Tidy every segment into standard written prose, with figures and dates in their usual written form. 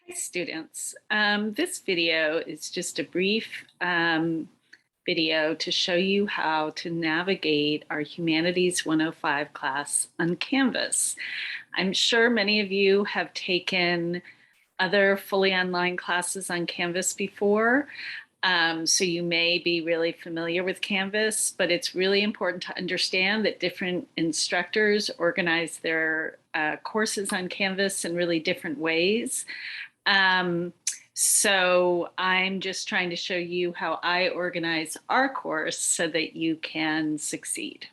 Hi, students. This video is just a brief video to show you how to navigate our Humanities 105 class on Canvas. I'm sure many of you have taken other fully online classes on Canvas before, so you may be really familiar with Canvas, but it's really important to understand that different instructors organize their courses on Canvas in really different ways. So I'm just trying to show you how I organize our course so that you can succeed.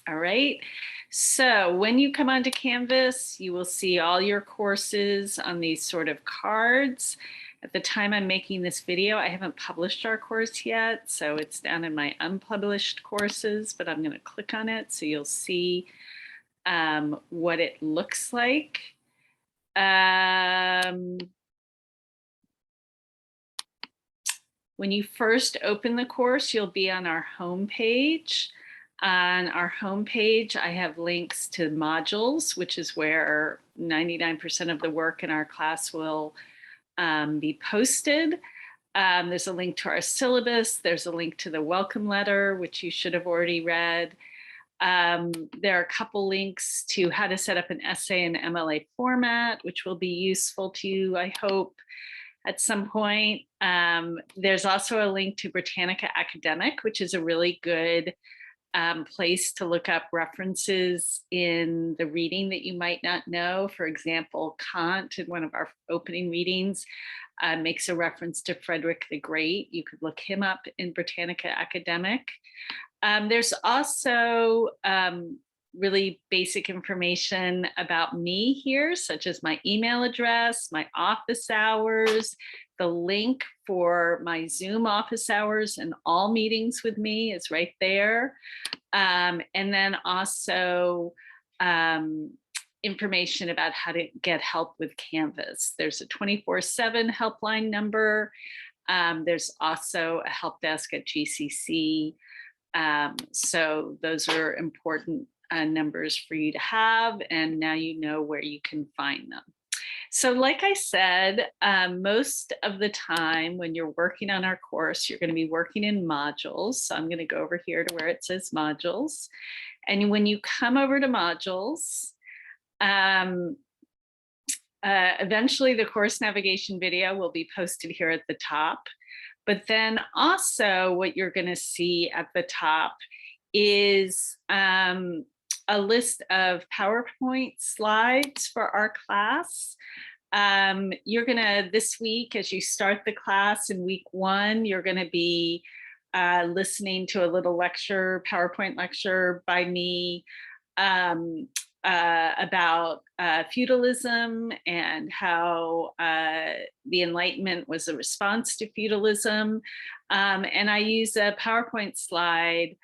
All right. So when you come onto Canvas, you will see all your courses on these sort of cards. At the time I'm making this video, I haven't published our course yet, so it's down in my unpublished courses, but I'm going to click on it so you'll see what it looks like. When you first open the course, you'll be on our home page. On our home page, I have links to modules, which is where 99% of the work in our class will be posted. There's a link to our syllabus. There's a link to the welcome letter, which you should have already read. There are a couple links to how to set up an essay in MLA format, which will be useful to you, I hope, at some point. There's also a link to Britannica Academic, which is a really good place to look up references in the reading that you might not know. For example, Kant, in one of our opening readings, makes a reference to Frederick the Great. You could look him up in Britannica Academic. There's also really basic information about me here, such as my email address, my office hours, the link for my Zoom office hours and all meetings with me is right there. And then also information about how to get help with Canvas. There's a 24/7 helpline number. There's also a help desk at GCC. So those are important numbers for you to have, and now you know where you can find them. So like I said, most of the time when you're working on our course, you're going to be working in modules. So I'm going to go over here to where it says modules. And when you come over to modules, eventually the course navigation video will be posted here at the top. But then also what you're going to see at the top is a list of PowerPoint slides for our class. You're going to, this week, as you start the class in week 1, you're going to be listening to a little lecture, PowerPoint lecture by me about feudalism and how the Enlightenment was a response to feudalism. And I use a PowerPoint slide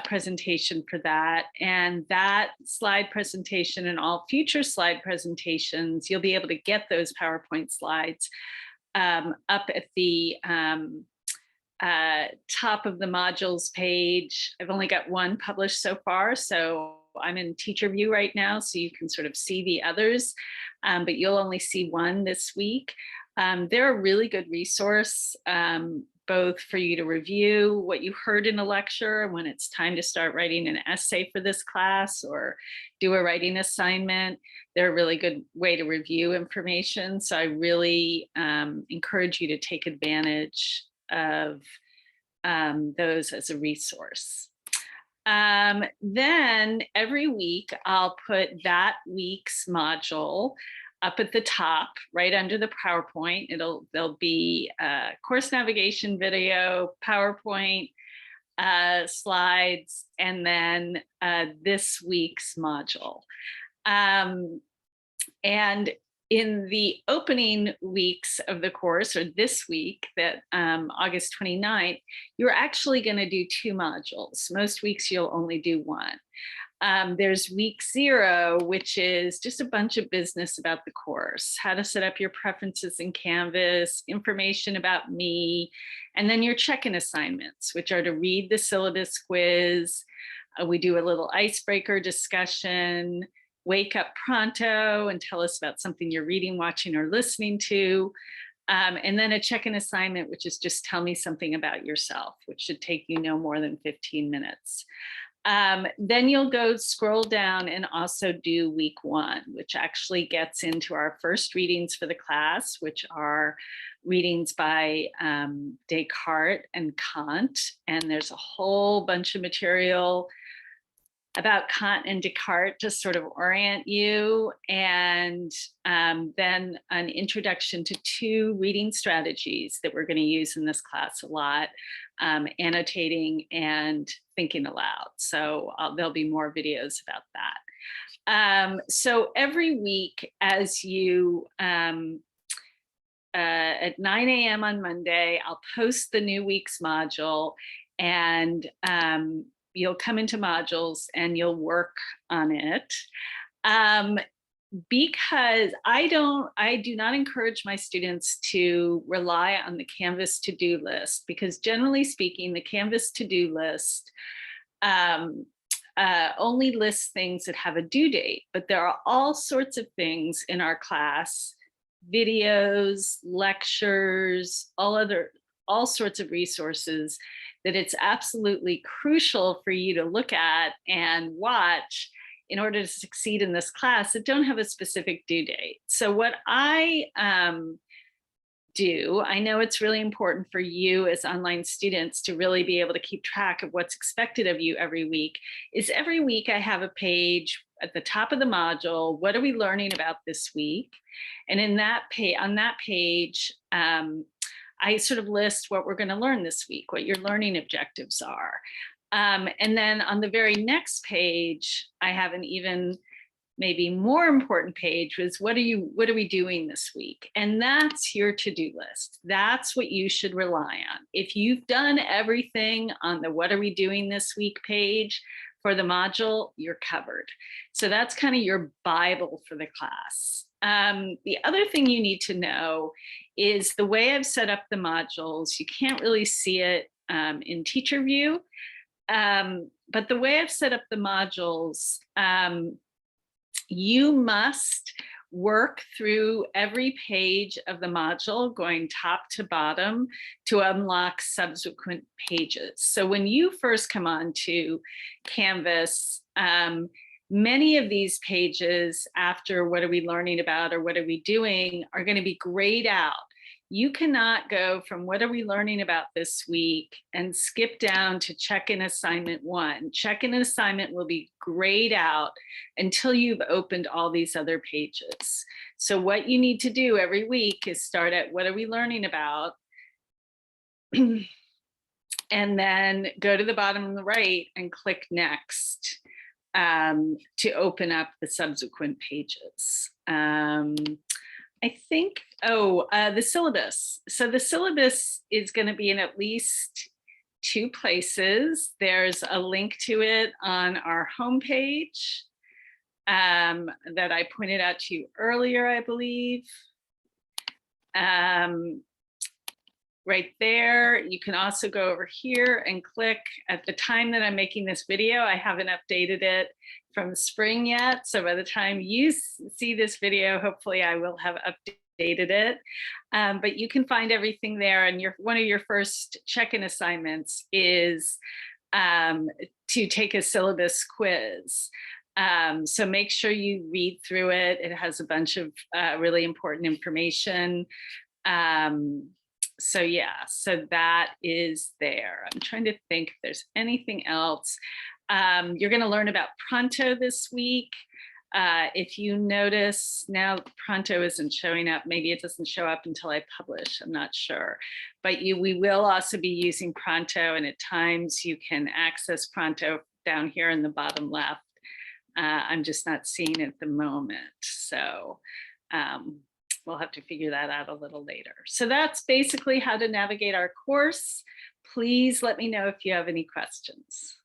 presentation for that. And that slide presentation and all future slide presentations, you'll be able to get those PowerPoint slides up at the top of the modules page. I've only got one published so far, so I'm in teacher view right now, so you can sort of see the others, but you'll only see one this week. They're a really good resource, both for you to review what you heard in a lecture when it's time to start writing an essay for this class or do a writing assignment. They're a really good way to review information. So I really encourage you to take advantage of those as a resource. Then every week I'll put that week's module up at the top, right under the PowerPoint. There'll be a course navigation video, PowerPoint slides, and then this week's module. And in the opening weeks of the course, or this week, that August 29th, you're actually going to do 2 modules. Most weeks you'll only do 1. There's week 0, which is just a bunch of business about the course, how to set up your preferences in Canvas, information about me, and then your check-in assignments, which are to read the syllabus quiz. We do a little icebreaker discussion, wake up pronto and tell us about something you're reading, watching, or listening to. And then a check-in assignment, which is just tell me something about yourself, which should take you no more than 15 minutes. Then you'll go scroll down and also do week 1, which actually gets into our first readings for the class, which are readings by Descartes and Kant. And there's a whole bunch of material about Kant and Descartes to sort of orient you, and then an introduction to 2 reading strategies that we're going to use in this class a lot, annotating and thinking aloud. So there'll be more videos about that. So every week as you, at 9 a.m. on Monday, I'll post the new week's module, and you'll come into modules and you'll work on it. Because I do not encourage my students to rely on the Canvas to-do list, because generally speaking, the Canvas to-do list only lists things that have a due date, but there are all sorts of things in our class, videos, lectures, all sorts of resources that it's absolutely crucial for you to look at and watch in order to succeed in this class that don't have a specific due date. So what I do, I know it's really important for you as online students to really be able to keep track of what's expected of you every week, is every week I have a page at the top of the module, what are we learning about this week? And in that on that page, I sort of list what we're going to learn this week, what your learning objectives are. And then on the very next page, I have an even maybe more important page, was what are we doing this week? And that's your to-do list. That's what you should rely on. If you've done everything on the what are we doing this week page for the module, you're covered. So that's kind of your Bible for the class. The other thing you need to know is the way I've set up the modules. You can't really see it in teacher view, but the way I've set up the modules, you must work through every page of the module going top to bottom to unlock subsequent pages. So when you first come onto Canvas, many of these pages after what are we learning about or what are we doing are going to be grayed out. You cannot go from what are we learning about this week and skip down to check-in assignment 1. Check-in assignment will be grayed out until you've opened all these other pages. So what you need to do every week is start at what are we learning about, and then go to the bottom on the right and click next to open up the subsequent pages. I think, the syllabus. So the syllabus is going to be in at least 2 places. There's a link to it on our homepage that I pointed out to you earlier, I believe. Right there. You can also go over here and click. At the time that I'm making this video, I haven't updated it from spring yet. So by the time you see this video, hopefully I will have updated it. But you can find everything there. And one of your first check-in assignments is to take a syllabus quiz. So make sure you read through it. It has a bunch of really important information. So yeah, so that is there. I'm trying to think if there's anything else. You're going to learn about Pronto this week. If you notice now Pronto isn't showing up, maybe it doesn't show up until I publish, I'm not sure. But we will also be using Pronto, and at times you can access Pronto down here in the bottom left. I'm just not seeing it at the moment. So we'll have to figure that out a little later. So that's basically how to navigate our course. Please let me know if you have any questions.